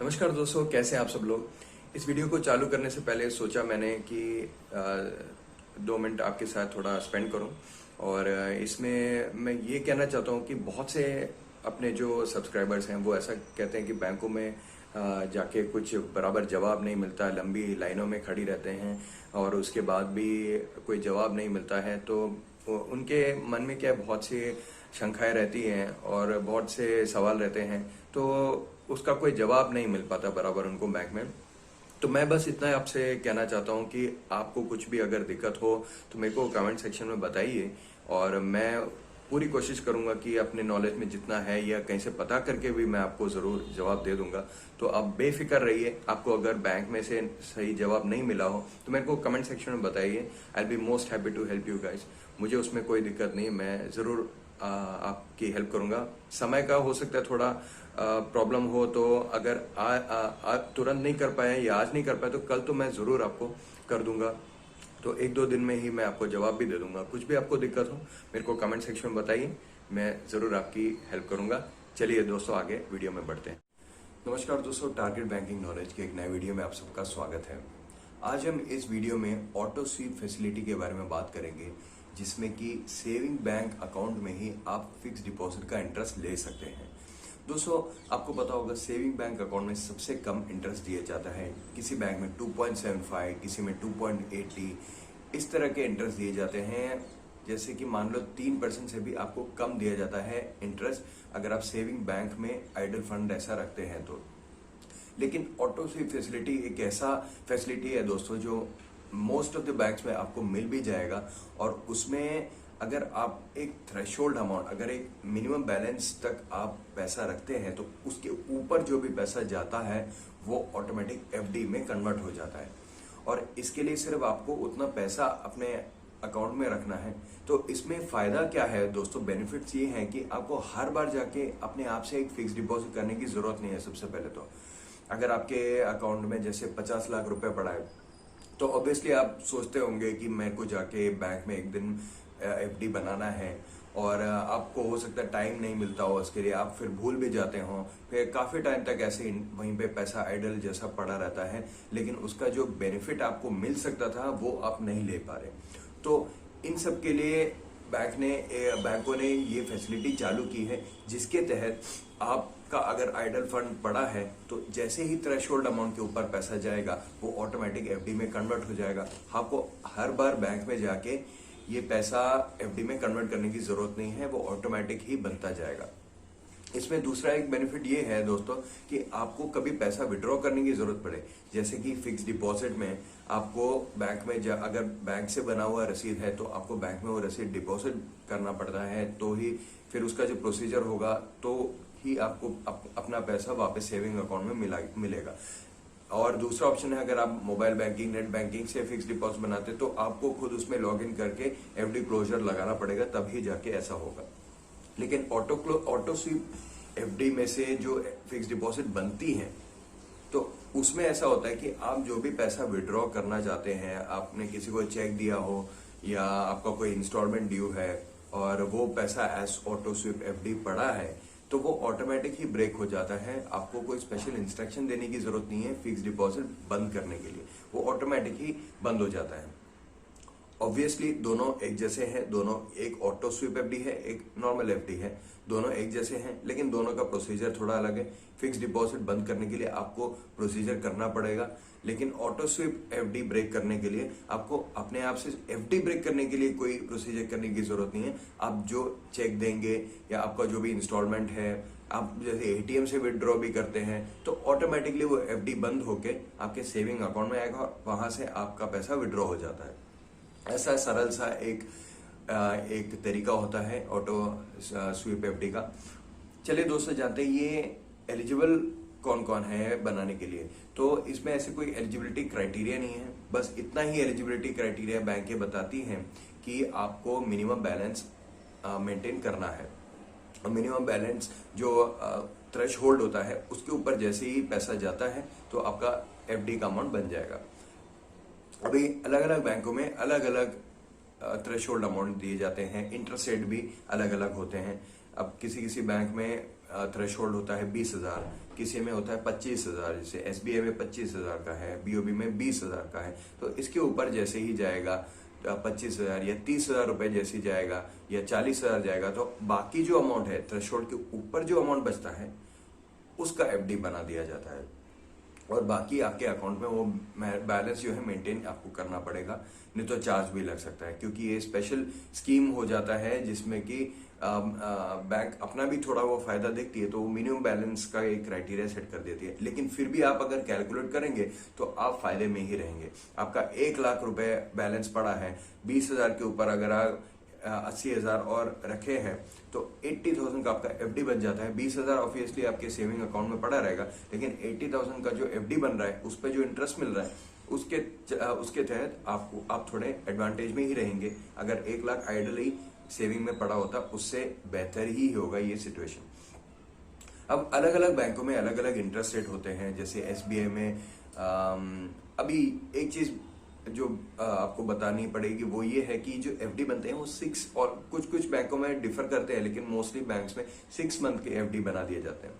नमस्कार दोस्तों, कैसे हैं आप सब लोग। इस वीडियो को चालू करने से पहले सोचा मैंने कि 2 मिनट आपके साथ थोड़ा स्पेंड करूं और इसमें मैं ये कहना चाहता हूं कि बहुत से अपने जो सब्सक्राइबर्स हैं वो ऐसा कहते हैं कि बैंकों में जाके कुछ बराबर जवाब नहीं मिलता, लंबी लाइनों में खड़ी रहते हैं और उसके बाद भी कोई जवाब नहीं मिलता है। तो उनके मन में क्या बहुत सी शंकाएं रहती हैं और बहुत से सवाल रहते हैं, तो उसका कोई जवाब नहीं मिल पाता बराबर उनको बैंक में। तो मैं बस इतना आपसे कहना चाहता हूं कि आपको कुछ भी अगर दिक्कत हो तो मेरे को कमेंट सेक्शन में बताइए और मैं पूरी कोशिश करूंगा कि अपने नॉलेज में जितना है या कहीं से पता करके भी मैं आपको जरूर जवाब दे दूंगा। तो आप बेफिक्र रहिए। आपको अगर बैंक में से सही जवाब नहीं मिला हो तो मेरे को कमेंट सेक्शन में बताइए। I will be most happy to help you guys. मुझे उसमें कोई दिक्कत नहीं, मैं जरूर आपकी हेल्प करूंगा। समय का हो सकता है थोड़ा प्रॉब्लम हो, तो अगर तुरंत नहीं कर पाए या आज नहीं कर पाए तो कल तो मैं जरूर आपको कर दूंगा। तो 1-2 दिन में ही मैं आपको जवाब भी दे दूंगा। कुछ भी आपको दिक्कत हो मेरे को कमेंट सेक्शन में बताइए, मैं जरूर आपकी हेल्प करूंगा। चलिए दोस्तों, आगे वीडियो में बढ़ते हैं। नमस्कार दोस्तों, टारगेट बैंकिंग नॉलेज के एक नए वीडियो में आप सबका स्वागत है। आज हम इस वीडियो में ऑटो स्वीप फैसिलिटी के बारे में बात करेंगे, जिसमें कि सेविंग बैंक अकाउंट में ही आप फिक्स डिपॉजिट का इंटरेस्ट ले सकते हैं। दोस्तों, आपको पता होगा सेविंग बैंक अकाउंट में सबसे कम इंटरेस्ट दिया जाता है। किसी बैंक में 2.75, किसी में 2.80 इस तरह के इंटरेस्ट दिए जाते हैं। जैसे कि मान लो 3% से भी आपको कम दिया जाता है इंटरेस्ट अगर आप सेविंग बैंक में आइडल फंड ऐसा रखते हैं तो। लेकिन ऑटो स्वीप फैसिलिटी एक ऐसा फैसिलिटी है दोस्तों जो मोस्ट ऑफ द बैंक्स में आपको मिल भी जाएगा, और उसमें अगर आप एक थ्रेशोल्ड अमाउंट, अगर एक मिनिमम बैलेंस तक आप पैसा रखते हैं तो उसके ऊपर जो भी पैसा जाता है वो ऑटोमेटिक एफडी में कन्वर्ट हो जाता है। और इसके लिए सिर्फ आपको उतना पैसा अपने अकाउंट में रखना है। तो इसमें फायदा क्या है दोस्तों, बेनिफिट्स ये हैं कि आपको हर बार जाके अपने आप से एक फिक्स डिपॉजिट करने की जरूरत नहीं है। सबसे पहले तो अगर आपके अकाउंट में जैसे 50 लाख रुपए पड़ा है तो ऑब्वियसली आप सोचते होंगे कि मेरे को जाके बैंक में एक दिन एफडी बनाना है, और आपको हो सकता है टाइम नहीं मिलता हो उसके लिए, आप फिर भूल भी जाते हो, फिर काफी टाइम तक ऐसे वहीं पे पैसा आइडल जैसा पड़ा रहता है, लेकिन उसका जो बेनिफिट आपको मिल सकता था वो आप नहीं ले पा रहे। तो इन सब के लिए बैंकों ने ये फैसिलिटी चालू की है, जिसके तहत आपका अगर आइडल फंड पड़ा है तो जैसे ही थ्रेशोल्ड अमाउंट के ऊपर पैसा जाएगा वो ऑटोमेटिक एफडी में कन्वर्ट हो जाएगा। आपको हर बार बैंक में जाके ये पैसा एफडी में कन्वर्ट करने की जरूरत नहीं है, वो ऑटोमेटिक ही बनता जाएगा। इसमें दूसरा एक बेनिफिट ये है दोस्तों कि आपको कभी पैसा विड्रॉ करने की जरूरत पड़े, जैसे कि फिक्स डिपॉजिट में आपको बैंक में अगर बैंक से बना हुआ रसीद है तो आपको बैंक में वो रसीद डिपॉजिट करना पड़ता है, तो ही फिर उसका जो प्रोसीजर होगा तो ही आपको अपना पैसा वापस सेविंग अकाउंट में मिलेगा। और दूसरा ऑप्शन है, अगर आप मोबाइल बैंकिंग, नेट बैंकिंग से फिक्स डिपॉजिट बनाते तो आपको खुद उसमें लॉगिन करके एफडी क्लोजर लगाना पड़ेगा, तभी जाके ऐसा होगा। लेकिन ऑटो स्वीप एफडी में से जो फिक्स डिपॉजिट बनती है तो उसमें ऐसा होता है कि आप जो भी पैसा विड्रॉ करना चाहते हैं, आपने किसी को चेक दिया हो या आपका कोई इंस्टॉलमेंट ड्यू है और वो पैसा एज ऑटो स्वीप एफडी पड़ा है तो वो ऑटोमेटिक ही ब्रेक हो जाता है। आपको कोई स्पेशल इंस्ट्रक्शन देने की जरूरत नहीं है फिक्स डिपॉजिट बंद करने के लिए, वो ऑटोमेटिक ही बंद हो जाता है। ऑब्वियसली दोनों एक जैसे हैं, दोनों एक ऑटो स्वीप एफडी है, एक नॉर्मल एफडी है, दोनों एक जैसे हैं, लेकिन दोनों का प्रोसीजर थोड़ा अलग है। फिक्स डिपॉजिट बंद करने के लिए आपको प्रोसीजर करना पड़ेगा, लेकिन ऑटो स्वीप एफडी ब्रेक करने के लिए आपको अपने आप से एफडी ब्रेक करने के लिए कोई प्रोसीजर करने की जरूरत नहीं है। आप जो चेक देंगे या आपका जो भी इंस्टॉलमेंट है, आप जैसे एटीएम से विड्रॉ भी करते हैं तो ऑटोमेटिकली वो एफडी बंद होके आपके सेविंग अकाउंट में आएगा और वहां से आपका पैसा विड्रॉ हो जाता है। ऐसा सरल सा एक तरीका होता है ऑटो स्वीप एफडी का। चलिए दोस्तों, जानते हैं ये एलिजिबल कौन कौन है बनाने के लिए। तो इसमें ऐसे कोई एलिजिबिलिटी क्राइटेरिया नहीं है, बस इतना ही एलिजिबिलिटी क्राइटेरिया बैंकें बताती हैं कि आपको मिनिमम बैलेंस मेंटेन करना है, और मिनिमम बैलेंस जो थ्रेश होल्ड होता है उसके ऊपर जैसे ही पैसा जाता है तो आपका एफडी का अमाउंट बन जाएगा। अभी अलग अलग बैंकों में अलग अलग थ्रेशोल्ड अमाउंट दिए जाते हैं, इंटरेस्ट रेट भी अलग अलग होते हैं। अब किसी किसी बैंक में थ्रेशोल्ड होता है 20,000, किसी में होता है 25,000, जैसे एसबीआई में 25,000 का है, बीओबी में 20,000 का है। तो इसके ऊपर जैसे ही जाएगा 25,000 या 30,000 रुपए जैसे जाएगा या 40,000 जाएगा, तो बाकी जो अमाउंट है थ्रेशोल्ड के ऊपर जो अमाउंट बचता है उसका एफडी बना दिया जाता है, और बाकी आपके अकाउंट में वो बैलेंस जो है मेंटेन आपको करना पड़ेगा, नहीं तो चार्ज भी लग सकता है, क्योंकि ये स्पेशल स्कीम हो जाता है जिसमें कि बैंक अपना भी थोड़ा वो फायदा देखती है, तो वो मिनिमम बैलेंस का एक क्राइटेरिया सेट कर देती है। लेकिन फिर भी आप अगर कैलकुलेट करेंगे तो आप फायदे में ही रहेंगे। आपका 1,00,000 रुपए बैलेंस पड़ा है, 20,000 के ऊपर अगर आप 80,000 और रखे हैं तो 80,000 का आपका एफडी बन जाता है। 20,000 ऑब्वियसली आपके सेविंग अकाउंट में पड़ा रहेगा, लेकिन 80,000 का जो एफडी बन रहा है उस पर जो इंटरेस्ट मिल रहा है उसके तहत आप थोड़े एडवांटेज में ही रहेंगे। अगर 1,00,000 आइडली सेविंग में पड़ा होता उससे बेहतर ही होगा ये सिचुएशन। अब अलग अलग बैंकों में अलग अलग इंटरेस्ट रेट होते हैं। जैसे एसबीआई में अभी एक चीज जो आपको बतानी पड़ेगी वो ये है कि जो एफडी बनते हैं वो 6, और कुछ कुछ बैंकों में डिफर करते हैं, लेकिन मोस्टली बैंक्स में 6 मंथ के एफडी बना दिए जाते हैं।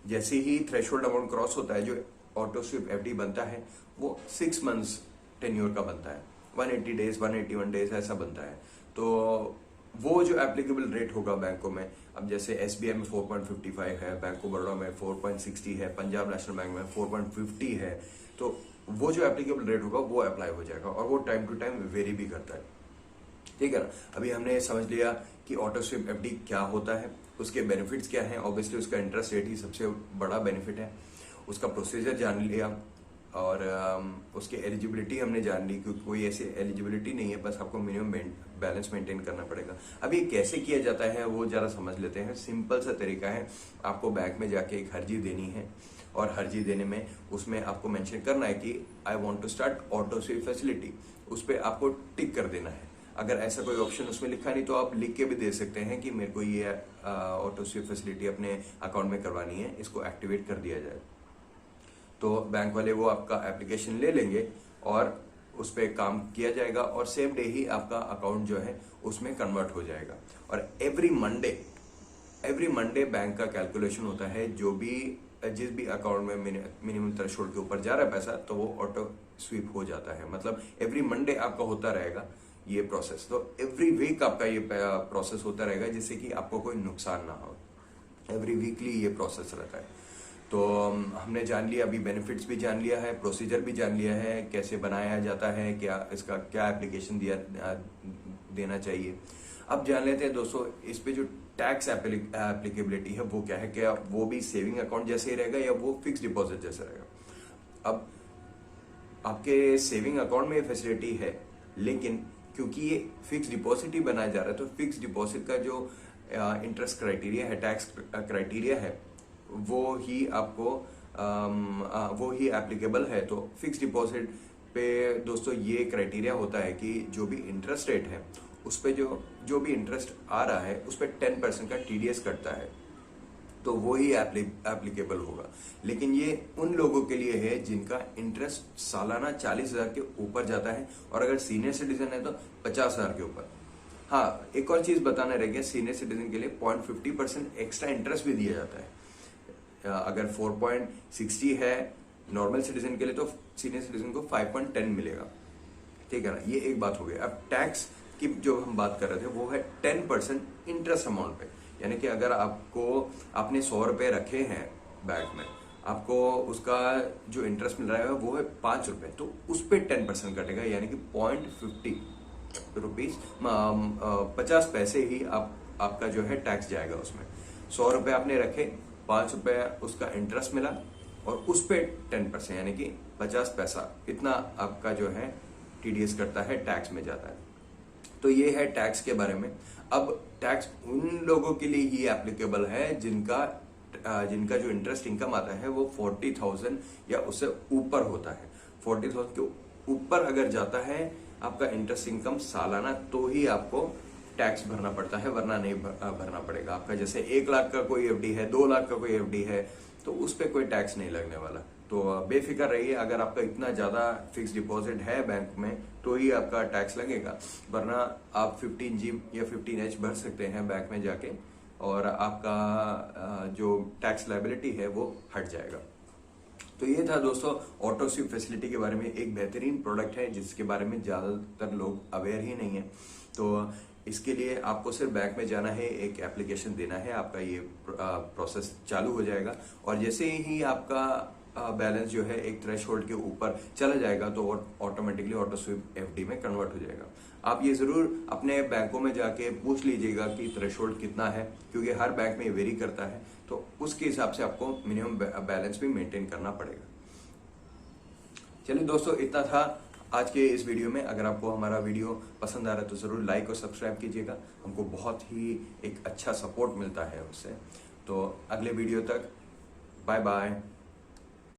जैसे ही थ्रेशोल्ड अमाउंट क्रॉस होता है, जो ऑटो स्विप एफडी बनता है वो 6 मंथ्स टेन्योर का बनता है, 180 डेज 181 डेज ऐसा बनता है। तो वो जो एप्लीकेबल रेट होगा बैंकों में, अब जैसे एसबीआई में 4.55 है, बैंक ऑफ बड़ौदा में 4.60 है, पंजाब नेशनल बैंक में 4.50 है, तो वो जो एप्लीकेबल रेट होगा वो अप्लाई हो जाएगा, और वो टाइम टू टाइम वेरी भी करता है। ठीक है ना। अभी हमने समझ लिया कि ऑटो स्विप एफडी क्या होता है, उसके बेनिफिट्स क्या हैं। ऑब्वियसली उसका इंटरेस्ट रेट ही सबसे बड़ा बेनिफिट है। उसका प्रोसीजर जान लिया, और उसकी एलिजिबिलिटी हमने जान ली, क्योंकि कोई ऐसी एलिजिबिलिटी नहीं है, बस आपको मिनिमम बैलेंस मेंटेन करना पड़ेगा। अब ये कैसे किया जाता है वो जरा समझ लेते हैं। सिंपल सा तरीका है, आपको बैंक में जाके एक अर्जी देनी है, और अर्जी देने में उसमें आपको मेंशन करना है कि I want to start auto sweep facility. उस पर आपको टिक कर देना है। अगर ऐसा कोई ऑप्शन उसमें लिखा नहीं तो आप लिख के भी दे सकते हैं कि मेरे को ये ऑटो स्विप फैसिलिटी अपने अकाउंट में करवानी है, इसको एक्टिवेट कर दिया जाए। तो बैंक वाले वो आपका एप्लीकेशन ले लेंगे और उस पर काम किया जाएगा, और सेम डे ही आपका अकाउंट जो है उसमें कन्वर्ट हो जाएगा। और एवरी मंडे बैंक का कैलकुलेशन होता है, जो भी जिस भी अकाउंट में मिनिमम थ्रेशोल्ड के ऊपर जा रहा है पैसा, तो वो ऑटो स्वीप हो जाता है। मतलब एवरी मंडे आपका होता रहेगा ये प्रोसेस। तो एवरी वीक आपका ये प्रोसेस होता रहेगा, जिससे कि आपको कोई नुकसान ना हो। एवरी वीकली ये प्रोसेस रहता है। तो हमने जान लिया, अभी बेनिफिट्स भी जान लिया है, प्रोसीजर भी जान लिया है, कैसे बनाया जाता है, क्या इसका क्या एप्लीकेशन देना चाहिए। अब जान लेते हैं दोस्तों, इस पे जो टैक्स एप्लीकेबिलिटी है वो क्या है। क्या वो भी सेविंग अकाउंट जैसे ही रहेगा या वो फिक्स डिपॉजिट जैसे रहेगा। अब आपके सेविंग अकाउंट में ये फैसिलिटी है, लेकिन क्योंकि ये फिक्स डिपॉजिट ही बनाया जा रहा है, तो फिक्स डिपॉजिट का जो इंटरेस्ट क्राइटेरिया है, टैक्स क्राइटेरिया है, वो ही आपको वो ही एप्लीकेबल है। तो फिक्स डिपॉजिट पे दोस्तों ये क्राइटेरिया होता है कि जो भी इंटरेस्ट रेट है उस पे जो भी इंटरेस्ट आ रहा है उस पर 10% का टीडीएस कटता है, तो वो ही एप्लीकेबल होगा। लेकिन ये उन लोगों के लिए है जिनका इंटरेस्ट सालाना 40,000 के ऊपर जाता है, और अगर सीनियर सिटीजन है तो 50,000 के ऊपर। हाँ, एक और चीज बताना रह गया, सीनियर सिटीजन के लिए 0.50% एक्स्ट्रा इंटरेस्ट भी दिया जाता है। अगर 4.60 है नॉर्मल सिटीजन के लिए, तो सीनियर सिटीजन को 5.10 मिलेगा। ठीक है ना, ये एक बात हो गई। अब टैक्स की जो हम बात कर रहे थे वो है 10% इंटरेस्ट अमाउंट पे, यानी कि अगर आपने 100 रुपए रखे हैं बैंक में, आपको उसका जो इंटरेस्ट मिल रहा है वो है 5 रुपए, तो उस पर 10% कटेगा, यानी कि 0.50 रुपीज 50 पैसे ही आपका जो है टैक्स जाएगा उसमें। 100 रुपए आपने रखे, 5 रुपए उसका इंटरेस्ट मिला, और उस पे 10% यानी कि 50 पैसा इतना आपका जो है टीडीएस करता है, टैक्स में जाता है। तो ये है टैक्स के बारे में। अब टैक्स उन लोगों के लिए ही एप्लीकेबल है जिनका जो इंटरेस्ट इनकम आता है वो 40,000 या उससे ऊपर होता है। 40,000 के ऊपर अगर जाता है आपका इंटरेस्ट इनकम सालाना, तो ही आपको टैक्स भरना पड़ता है, वरना नहीं भरना पड़ेगा। आपका जैसे 1,00,000 का कोई एफडी है, 2,00,000 का कोई एफडी है, तो उस पर कोई टैक्स नहीं लगने वाला। तो बेफिक्र रहिए, अगर आपका इतना ज्यादा फिक्स डिपॉजिट है बैंक में तो ही आपका टैक्स लगेगा, वरना आप 15G या 15H भर सकते हैं बैंक में जाके, और आपका जो टैक्स लायबिलिटी है वो हट जाएगा। तो ये था दोस्तों ऑटो स्वीप फैसिलिटी के बारे में। एक बेहतरीन प्रोडक्ट है जिसके बारे में ज़्यादातर लोग अवेयर ही नहीं है। तो इसके लिए आपको सिर्फ बैंक में जाना है, एक एप्लीकेशन देना है, आपका ये प्रोसेस चालू हो जाएगा और जैसे ही आपका बैलेंस जो है एक थ्रेशहोल्ड के ऊपर चला जाएगा तो ऑटोमेटिकली ऑटो स्वीप एफडी में कन्वर्ट हो जाएगा। आप ये जरूर अपने बैंकों में जाके पूछ लीजिएगा कि थ्रेशहोल्ड कितना है, क्योंकि हर बैंक में ये वेरी करता है, तो उसके हिसाब से आपको मिनिमम बैलेंस भी मेंटेन करना पड़ेगा। चलिए दोस्तों, इतना था आज के इस वीडियो में। अगर आपको हमारा वीडियो पसंद आ रहा है तो जरूर लाइक और सब्सक्राइब कीजिएगा, हमको बहुत ही एक अच्छा सपोर्ट मिलता है उससे। तो अगले वीडियो तक बाय बाय।